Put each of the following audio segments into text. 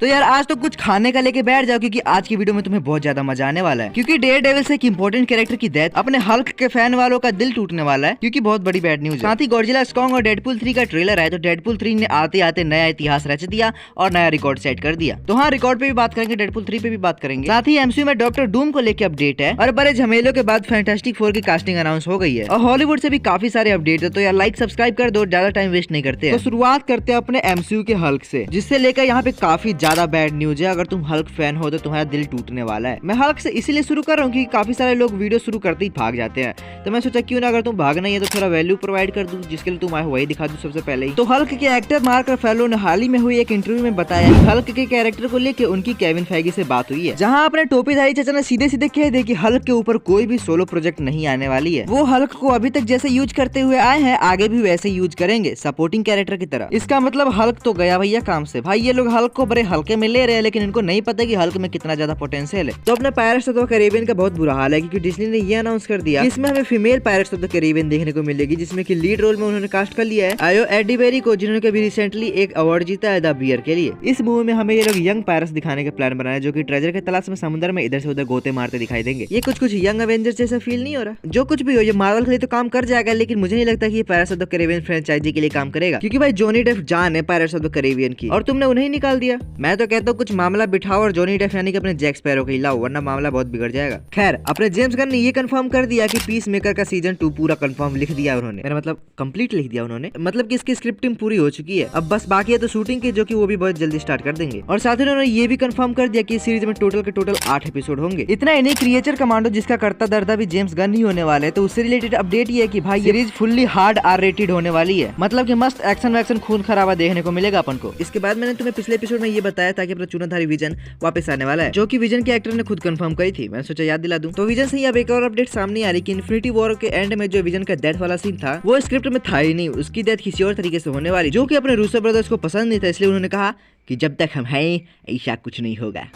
तो यार आज तो कुछ खाने का लेके बैठ जाओ क्योंकि आज की वीडियो में तुम्हें बहुत ज्यादा मजा आने वाला है। क्योंकि डेयरडेविल से एक इंपॉर्टेंट कैरेक्टर की डेथ अपने हल्क के फैन वालों का दिल टूटने वाला है, क्योंकि बहुत बड़ी बैड न्यूज है। साथ ही गॉडजिला कॉन्ग और डेडपूल 3 का ट्रेलर है, तो डेडपूल 3 ने आते आते नया इतिहास रच दिया और नया रिकॉर्ड सेट कर दिया। तो हाँ, रिकॉर्ड पे भी बात करेंगे, डेडपूल 3 पे भी बात करेंगे। साथ ही एमसीयू में डॉक्टर डूम को लेकर अपडेट है और बड़े झमेलों के बाद फैंटास्टिक 4 की कास्टिंग अनाउंस हो गई है और हॉलीवुड से भी काफी सारे अपडेट है। तो यार लाइक सब्सक्राइब कर दो, ज्यादा टाइम वेस्ट नहीं करते। तो शुरुआत करते हैं अपने एमसीयू के हल्क से, जिससे लेकर यहाँ पे काफी ज्यादा बैड न्यूज है। अगर तुम हल्क फैन हो तो तुम्हारा दिल टूटने वाला है। मैं हल्क से इसीलिए शुरू कर रहा हूँ क्योंकि काफी सारे लोग वीडियो शुरू करते ही भाग जाते हैं, तो मैं सोचा क्यों ना अगर तुम भागना ही है तो थोड़ा वैल्यू प्रोवाइड कर दूं, जिसके लिए तुम आए वही दिखा दूं सबसे पहले ही। तो हल्क के एक्टर मार्क रफेलो ने हाल ही में हुई एक इंटरव्यू में बताया कि हल्क के कैरेक्टर को लेकर उनकी केविन फेगी से बात हुई है, जहाँ अपने टोपीधारी चाचा ने सीधे सीधे कह दिया कि हल्क के ऊपर कोई भी सोलो प्रोजेक्ट नहीं आने वाली है। वो हल्क को अभी तक जैसे यूज करते हुए आए हैं आगे भी वैसे यूज करेंगे, सपोर्टिंग कैरेक्टर की तरह। इसका मतलब हल्क तो गया भैया काम से। भाई ये लोग हल्क को बड़े हल्के में ले रहे हैं, लेकिन इनको नहीं पता कि हल्क में कितना ज्यादा पोटेंशियल है। तो अपने पायरेट्स ऑफ द कैरिबियन का बहुत बुरा हाल है, क्योंकि डिज्नी ने ये अनाउंस कर दिया कि इसमें हमें female pirates of the Caribbean देखने को मिलेगी, जिसमें कि लीड रोल में उन्होंने कास्ट कर लिया है आयो एडिबेरी को, जिन्होंने कभी रिसेंटली एक अवार्ड जीता है द बियर के लिए। इस मूवी में हमें ये लोग यंग पायरेट्स दिखाने का प्लान बनाया, जो कि ट्रेजर के तलाश में समुद्र में इधर से उधर गोते मारते दिखाई देंगे। ये कुछ यंग एवेंजर्स जैसा फील नहीं हो रहा। जो कुछ भी हो, ये मार्वल के लिए तो काम कर जाएगा, लेकिन मुझे नहीं लगता कि ये pirates of the Caribbean franchise के लिए काम करेगा, क्योंकि भाई जॉनी डेफ जान है पायरेट्स ऑफ द कैरिबियन की और तुमने उन्हें निकाल दिया। मैं तो कहता हूँ कुछ मामला बिठाओ और जॉनी डेफ यानी कि अपने जैक स्पैरो को हिलाओ, वरना मामला बहुत बिगड़ जाएगा। खैर, अपने जेम्स गन ने ये कंफर्म कर दिया कि पीस मेकर का सीजन 2 पूरा कंफर्म लिख दिया उन्होंने, मेरा मतलब कंप्लीट लिख दिया उन्होंने, मतलब कि इसकी स्क्रिप्टिंग पूरी हो चुकी है। अब बस बाकी है तो शूटिंग की, जो कि वो भी बहुत जल्दी स्टार्ट कर देंगे। और साथ ही उन्होंने ये भी कंफर्म कर दिया कि इस सीरीज में टोटल के टोटल 8 एपिसोड होंगे। इतना ही नहीं, क्रिएचर कमांडो जिसका करता दर्दा भी जेम्स गन ही होने वाले, तो उससे रिलेटेड अपडेट ये है कि भाई series fully hard R rated होने वाली है, मतलब कि मस्त एक्शन वैक्शन खून खराबा देखने को मिलेगा अपन को। इसके बाद मैंने तुम्हें पिछले एपिसोड में ये बताया था कि अपना चूनाधारी विजन वापस आने वाला है, जो कि विजन के एक्टर ने खुद कंफर्म करी थी। मैंने सोचा याद दिला दूं। तो विजन से ही अब एक और अपडेट सामने आ रही कि इन्फिनिटी वॉर के एंड में जो विजन का डेथ वाला सीन था वो स्क्रिप्ट में था ही नहीं, उसकी डेथ किसी और तरीके से होने वाली, जो कि अपने रूसो ब्रदर्स को पसंद नहीं था। इसलिए उन्होंने कहा कि जब तक हम हैं ऐसा कुछ नहीं होगा।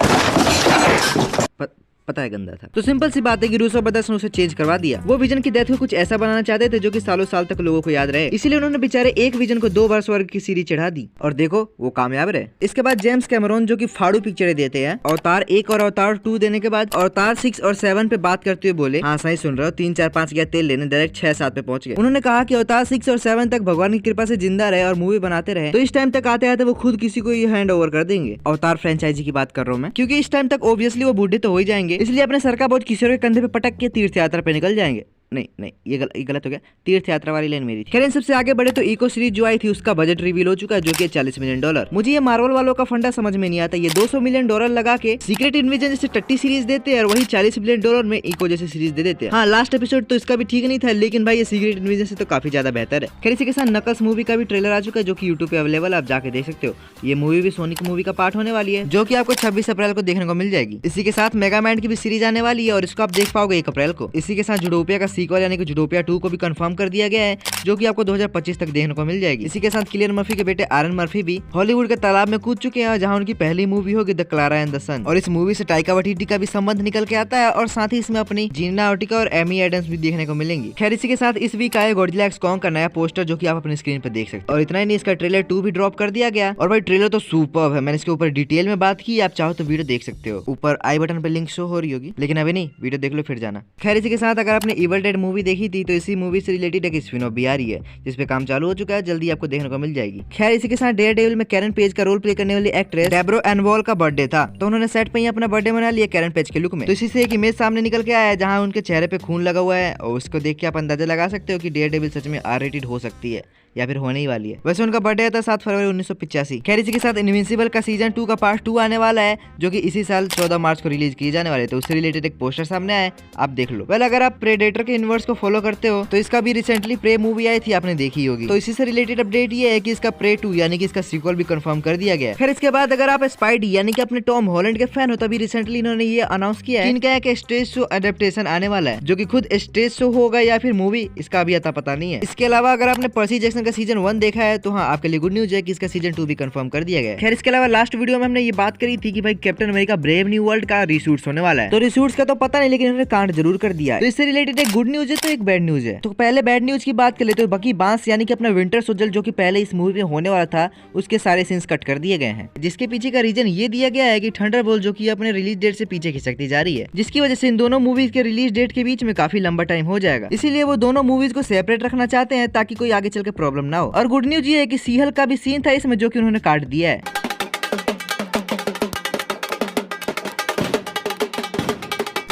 पता है गंदा था। तो सिंपल सी बात है कि रूसो ब्रदर्स ने उसे चेंज करवा दिया। वो विजन की डेथ को कुछ ऐसा बनाना चाहते थे जो कि सालों साल तक लोगों को याद रहे, इसीलिए उन्होंने बेचारे एक विजन को 2 बार स्वर्ग की सीढ़ी चढ़ा दी और देखो वो कामयाब रहे। इसके बाद जेम्स कैमरॉन, जो कि फाड़ू पिक्चरें देते हैं, अवतार 1 और अवतार 2 देने के बाद अवतार 6 और 7 पे बात करते हुए बोले, हाँ सही सुन रहे हो, 3 4 5 गया तेल लेने, डायरेक्ट 6 7 पे पहुंच गए। उन्होंने कहा कि अवतार 6 और 7 तक भगवान की कृपा से जिंदा रहे और मूवी बनाते रहे, तो इस टाइम तक आते आते वो खुद किसी को ये हैंड ओवर कर देंगे। अवतार फ्रेंचाइजी की बात कर रहा हूँ मैं, क्योंकि इस टाइम तक ऑब्वियसली वो बूढ़े तो हो ही जाएंगे, इसलिए अपने सर का बोझ किसी और के कंधे पे पटक के तीर्थ यात्रा पे निकल जाएंगे। नहीं ये गलत हो गया, तीर्थ यात्रा वाली लाइन मेरी थी। खैर, इन सबसे आगे बढ़े तो इको सीरीज जो आई थी उसका बजट रिवील हो चुका है, जो कि $40 मिलियन। मुझे ये मार्वल वालों का फंडा समझ में नहीं आता। ये $200 मिलियन लगा के सीक्रेट इन्वेजन जैसे टट्टी सीरीज देते हैं और वही $40 मिलियन में इको जैसे सीरीज दे देते हैं। हाँ, लास्ट एपिसोड तो इसका भी ठीक नहीं था, लेकिन भाई ये सीक्रेट इन्वेजन से तो काफी ज्यादा बेहतर है। खैर, इसी के साथ नकल्स मूवी का भी ट्रेलर आ चुका है, जो कि यूट्यूब पे अवेलेबल है, आप जाके देख सकते हो। ये मूवी भी सोनिक मूवी का पार्ट होने वाली है, जो कि आपको 26 अप्रैल को देखने को मिल जाएगी। इसी के साथ मेगामैन की भी सीरीज आने वाली है और इसको आप देख पाओगे 1 अप्रैल को। इसी के साथ जुडोपिया का सीक्वल यानी कि जुडोपिया 2 को भी कंफर्म कर दिया गया है, जो कि आपको 2025 तक देखने को मिल जाएगी। इसी के साथ किलियन मर्फी के बेटे आरन मर्फी भी हॉलीवुड के तालाब में कूद चुके हैं, जहां उनकी पहली मूवी होगी द क्लारा एंड द सन, और इस मूवी से टाइका वाइटिटी का भी संबंध निकल के आता है और साथ ही इसमें अपनी जीना ऑर्टिका और एमी एडम्स भी देखने को मिलेंगी। खैर, इसी के साथ इस वीक आया गॉडजिला कॉन्ग का नया पोस्टर, जो कि आप अपनी स्क्रीन पर देख सकते हैं। और इतना ही नहीं, इसका ट्रेलर 2 भी ड्रॉप कर दिया गया और भाई ट्रेलर तो सुपर्ब है। मैंने इसके ऊपर डिटेल में बात की, आप चाहो तो वीडियो देख सकते हो, ऊपर आई बटन पे लिंक शो हो रही होगी, लेकिन अभी नहीं, वीडियो देख लो फिर जाना। खैर, इसी के साथ अगर आपने इविल डेड मूवी देखी थी तो इसी मूवी से रिलेटेड एक स्पिन-ऑफ भी आ रही है, जिसपे काम चालू हो चुका है, जल्दी आपको देखने को मिल जाएगी। खैर, इसी के साथ डेयरडेविल में कैरन पेज का रोल प्ले करने वाली एक्ट्रेस डेब्रो एनवॉल का बर्थडे था, तो उन्होंने सेट पे ही अपना बर्थडे मना लिया कैरन पेज के लुक में। तो इसी से एक इमेज सामने निकल के आया है, जहां उनके चेहरे पे खून लगा हुआ है और उसको देख के आप अंदाजा लगा सकते हो कि डेयरडेविल सच में आर रेटेड हो सकती है या फिर होने ही वाली है। वैसे उनका बर्थडे था 7 फरवरी 1985। खैर, इसी के साथ इनविंसिबल का सीजन 2 का पार्ट 2 आने वाला है, जो कि इसी साल 14 मार्च को रिलीज किए जाने वाले, तो उससे रिलेटेड एक पोस्टर सामने आया है, आप देख लो। वेल, अगर आप प्रेडेटर के यूनिवर्स को फॉलो करते हो तो इसका भी रिसेंटली प्रे मूवी आई थी, आपने देखी होगी, तो इसी से रिलेटेड अपडेट ये है कि इसका प्रे 2 यानी कि इसका सीक्वल भी कंफर्म कर दिया गया है। खैर, इसके बाद अगर आप स्पाइडी यानी कि अपने टॉम हॉलैंड के फैन हो, तभी रिसेंटली इन्होंने ये अनाउंस किया है इनका एक स्टेज शो एडेप्टेशन आने वाला है, जो कि खुद स्टेज शो होगा या फिर मूवी, इसका अभी अता पता नहीं है। इसके अलावा अगर आपने पर्सी जैक्सन पर्सन का सीजन 1 देखा है तो हाँ आपके लिए गुड न्यूज है कि इसका सीजन 2 भी कंफर्म कर दिया गया है। खैर इसके अलावा लास्ट वीडियो में हमने ये बात करी थी कि भाई captain America brave new world का रीशूट्स होने वाला है। तो रीशूट्स का तो पता नहीं, लेकिन उन्होंने कांड जरूर कर दिया है। तो इससे रिलेटेड एक गुड न्यूज है तो एक बैड न्यूज है। तो पहले बैड न्यूज की बात कर लेते हैं। बकी बांस यानी कि अपना विंटर सोल्जर जो कि पहले इस मूवी में होने वाला था, उसके सारे सीन्स कट कर दिए गए हैं, जिसके पीछे का रीजन ये दिया गया है कि थंडरबोल्ट जो कि अपने रिलीज डेट से पीछे खिसकती जा रही है, जिसकी वजह से इन दोनों मूवीज के रिलीज डेट के बीच में काफी लंबा टाइम हो जाएगा। इसीलिए वो दोनों मूवीज को सेपरेट रखना चाहते हैं ताकि कोई आगे चल के प्रॉब्लम ना हो। और गुड न्यूज ये है कि सीहल का भी सीन था इसमें जो कि उन्होंने काट दिया है।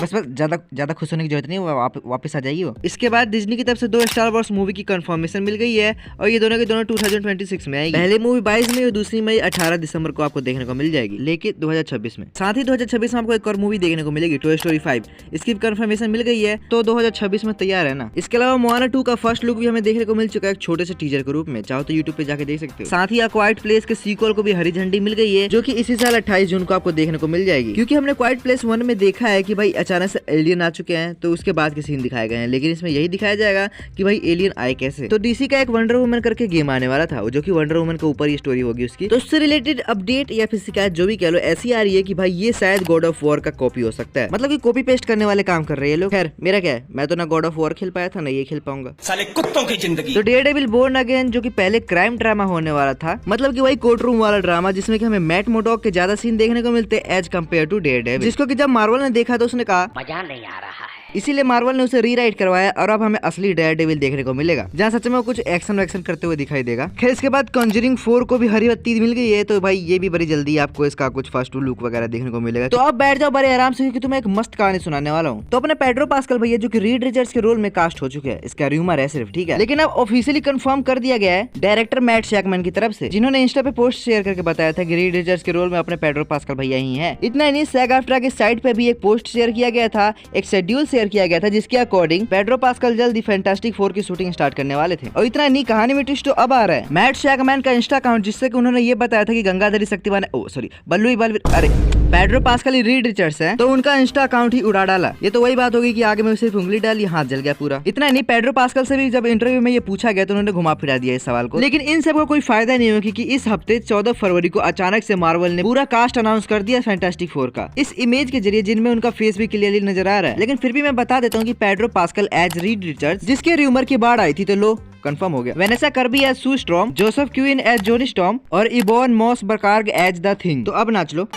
बस ज्यादा खुश होने की जरूरत नहीं, वापस आ जाएगी वो। इसके बाद डिज्नी की तरफ से 2 स्टार वॉर्स मूवी की कंफर्मेशन मिल गई है और ये दोनों के दोनों 2026 में आएगी। पहले मूवी 22 मई और दूसरी मई 18 दिसंबर को आपको देखने को मिल जाएगी, लेकिन 2026 में। साथ ही 2026 में आपको एक और मूवी देखने को मिलेगी, टॉय स्टोरी 5। इसकी कंफर्मेशन मिल गई है तो 2026 में तैयार है ना। इसके अलावा मोआना 2 का फर्स्ट लुक भी हमें देखने को मिल चुका है, एक छोटे से टीजर के रूप में। चाहो तो यूट्यूब पे जाके देख सकते हो। साथ ही अ क्वाइट प्लेस के सीक्वल को भी हरी झंडी मिल गई है, जो कि इसी साल 28 जून को आपको देखने को मिल जाएगी। क्योंकि हमने क्वाइट प्लेस 1 में देखा है कि भाई अचानक से एलियन आ चुके हैं तो उसके बाद के सीन दिखाए गए हैं, लेकिन इसमें यही दिखाया जाएगा कि भाई एलियन आए कैसे। तो डीसी का एक वंडर वुमन करके गेम आने वाला था, जो कि वंडर वुमन के ऊपर ही स्टोरी होगी उसकी। तो उससे रिलेटेड अपडेट या फिर शिकायत जो भी कह लो ऐसी आ रही है कि भाई ये शायद गॉड ऑफ वॉर का कॉपी हो सकता है, मतलब कि कॉपी पेस्ट करने वाले काम कर रहे हैं लोग। खैर मेरा क्या है, मैं तो ना गॉड ऑफ वॉर खेल पाया था ना ये खेल पाऊंगा, साले कुत्तों की जिंदगी। तो डेयरडेविल बोर्न अगेन जो कि पहले क्राइम ड्रामा होने वाला था, मतलब कि वही कोर्ट रूम वाला ड्रामा, जिसमें कि हमें मैट मोडॉक के ज्यादा सीन देखने को मिलते हैं एज कम्पेयर टू डेयरडेविल, जिसको कि जब मार्वल ने देखा तो उसने कहा मजा नहीं आ रहा है, इसीलिए मार्वल ने उसे रीराइट करवाया और अब हमें असली डेयरडेविल देखने को मिलेगा, जहाँ सच में वो कुछ एक्शन वैक्शन करते हुए दिखाई देगा। खैर इसके बाद कॉन्जरिंग 4 को भी हरी बत्ती मिल गई है, तो भाई ये भी बड़ी जल्दी आपको इसका कुछ फर्स्ट लुक वगैरह देखने को मिलेगा। तो अब बैठ जाओ बड़े आराम से, क्योंकि तुम्हें एक मस्त कहानी सुनाने वाला हूँ। तो अपने पेड्रो पास्कल भैया जो कि रीड रिचर्ड्स के रोल में कास्ट हो चुके हैं, इसका रूमर है सिर्फ, ठीक है, लेकिन अब ऑफिशियली कंफर्म कर दिया गया है डायरेक्टर मैट शैकमैन की तरफ से, जिन्होंने इंस्टा पे पोस्ट शेयर करके बताया था कि रीड रिचर्ड्स के रोल में अपने पेड्रो पास्कल भैया ही है। इतना ही नहीं, सैग-आफ्ट्रा के साइट पे भी एक पोस्ट शेयर किया गया था, एक शेड्यूल शेयर किया गया था, जिसके अकॉर्डिंग पेड्रो पास्कल जल्दी फैंटास्टिक 4 की शूटिंग स्टार्ट करने वाले थे। और इतना नहीं, कहानी में ट्विस्ट तो अब आ रहा है। मैट शैकमैन का इंस्टा अकाउंट, जिससे कि उन्होंने ये बताया था कि गंगाधरी शक्तिमान बल्लू बलवीर, अरे पेड्रो पास्कल ही रीड रिचर्ड्स हैं, तो उनका इंस्टा अकाउंट ही उड़ा डाला। ये तो वही बात होगी कि आगे में सिर्फ उंगली डाली, हाथ जल गया पूरा। इतना नहीं, पेड्रो पास्कल से भी जब इंटरव्यू में ये पूछा गया तो उन्होंने घुमा फिरा दिया इस सवाल को। लेकिन इन सब को कोई फायदा नहीं हुआ, क्योंकि इस हफ्ते 14 फरवरी को अचानक से मार्वल ने पूरा कास्ट अनाउंस कर दिया फैंटास्टिक 4 का, इस इमेज के जरिए, जिनमें उनका फेस भी क्लियरली नजर आ रहा है। लेकिन फिर भी मैं बता देता हूँ कि Pedro Pascal as Reed Richards, जिसके रूमर की बाढ़ आई थी, तो लो कंफर्म हो गया। Vanessa Kirby as Sue Storm, Joseph Quinn as Johnny Storm और इबॉन मॉस बर्कार्ग एज द थिंग। तो अब नाच लो।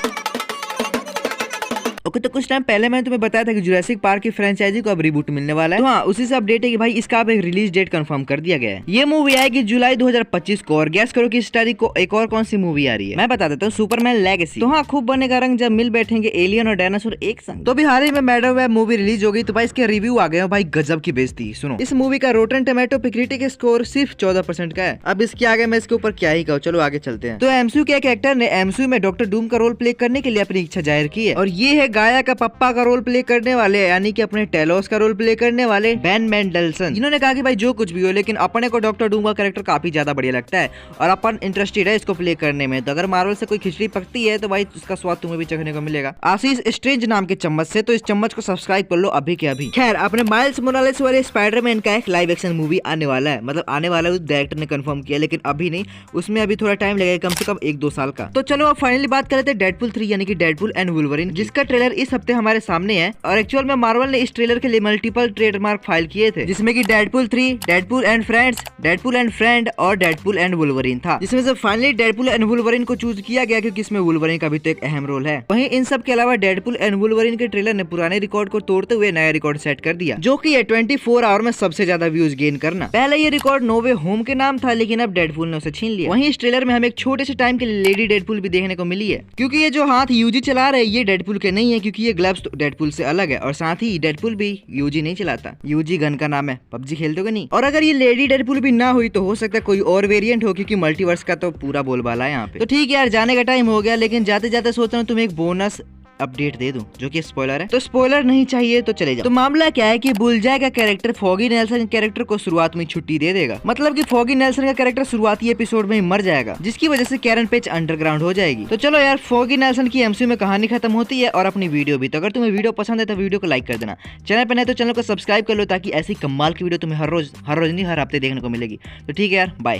ओके, तो कुछ टाइम पहले मैंने तुम्हें बताया था कि जुरासिक पार्क की फ्रेंचाइजी को अब रिबूट मिलने वाला है। तो हाँ, उसी से अपडेट है कि भाई इसका अब एक रिलीज डेट कंफर्म कर दिया गया है। ये मूवी आएगी जुलाई 2025 को, और गैस करो कि इस तारीख को एक और कौन सी मूवी आ रही है। मैं बता देता हूँ, सुपरमैन लेगेसी। तो हाँ, खूब बनेगा रंग जब मिल बैठेंगे एलियन और डायनासोर एक संग। तो भी हाल ही में मैडम वेब मूवी रिलीज हो गई, तो भाई इसके रिव्यू आ गए भाई, गजब की बेइज्जती। सुनो, इस मूवी का रोटन टोमेटो पे क्रिटिक स्कोर सिर्फ 14% का है। अब इसके आगे मैं इसके ऊपर क्या ही कहूँ, चलो आगे चलते हैं। तो एमसीयू के एक एक्टर ने एमसीयू में डॉक्टर डूम का रोल प्ले करने के लिए अपनी इच्छा जाहिर की है, और ये है गाया का पप्पा का रोल प्ले करने वाले, यानी कि अपने टेलोस का रोल प्ले करने वाले बेन मेंडलसन, जिन्होंने कहा कि भाई जो कुछ भी हो, लेकिन अपने को डॉक्टर डूम का कैरेक्टर काफी ज्यादा बढ़िया लगता है और अपन इंटरेस्टेड है इसको प्ले करने में। तो अगर मार्वल से कोई खिचड़ी पकती है तो भाई उसका स्वाद तुम्हें भी चखने को मिलेगा, आशीष स्ट्रेंज नाम के चम्मच से। तो इस चम्मच को सब्सक्राइब कर लो अभी के अभी। खैर, अपने माइल्स मोरालेस वाले स्पाइडरमैन का एक लाइव एक्शन मूवी आने वाला है, मतलब आने वाला है, डायरेक्टर ने कंफर्म किया, लेकिन अभी नहीं, उसमें अभी थोड़ा टाइम लगेगा, कम से कम 1-2 साल का। तो चलो अब फाइनली बात कर लेते हैं डेडपूल 3 यानी कि डेडपूल एंड वुल्वरीन, जिसका ट्रेलर इस हफ्ते हमारे सामने है। और एक्चुअल में मार्वल ने इस ट्रेलर के लिए मल्टीपल ट्रेडमार्क फाइल किए थे, जिसमें कि Deadpool 3, Deadpool and friends, Deadpool and friend और डेडपूल एंड वुल्वरीन था, जिसमें से फाइनली डेडपूल एंड वुल्वरीन को चूज किया गया, क्योंकि इसमें वुल्वरीन का भी तो एक अहम रोल है। वहीं इन सब के अलावा डेडपूल एंड वुल्वरीन के ट्रेलर ने पुराने रिकॉर्ड को तोड़ते हुए नया रिकॉर्ड सेट कर दिया, जो कि 24 आवर में सबसे ज्यादा व्यूज गेन करना। पहले ये रिकॉर्ड नो वे होम के नाम था, लेकिन अब डेडपूल ने उसे छीन लिया। वहीं इस ट्रेलर में हमें एक छोटे से टाइम के लिए लेडी डेडपूल भी देखने को मिली है, क्योंकि ये जो हाथ यूजी चला रहे हैं ये डेडपूल के नहीं है, क्योंकि ये ग्लव्स तो डेडपूल से अलग है, और साथ ही डेडपूल भी यूजी नहीं चलाता, यूजी गन का नाम है, पबजी खेलते हो नहीं। और अगर ये लेडी डेडपूल भी ना हुई तो हो सकता है कोई और वेरिएंट हो, क्योंकि मल्टीवर्स का तो पूरा बोलबाला है यहाँ पे। तो ठीक है यार, जाने का टाइम हो गया, लेकिन जाते जाते सोच रहा हूँ तुम्हें एक बोनस अपडेट दे दूं, जो कि स्पॉइलर है। तो स्पॉइलर नहीं चाहिए तो चले जाओ। तो मामला क्या है कि बुलजाय का कैरेक्टर फॉगी नेल्सन कैरेक्टर को शुरुआत में छुट्टी दे देगा, मतलब कि फॉगी नेल्सन का कैरेक्टर शुरुआती एपिसोड में ही मर जाएगा, जिसकी वजह से कैरन पेज अंडरग्राउंड हो जाएगी। तो चलो यार, फॉगी नेल्सन की एमसीयू में कहानी खत्म होती है और अपनी वीडियो भी। तो अगर तुम्हें वीडियो पसंद है तो वीडियो को लाइक कर देना, चैनल पर नहीं तो चैनल को सब्सक्राइब कर लो, ताकि ऐसी कमाल की वीडियो तुम्हें हर रोज नहीं, हर हफ्ते देखने को मिलेगी। तो ठीक है यार, बाय।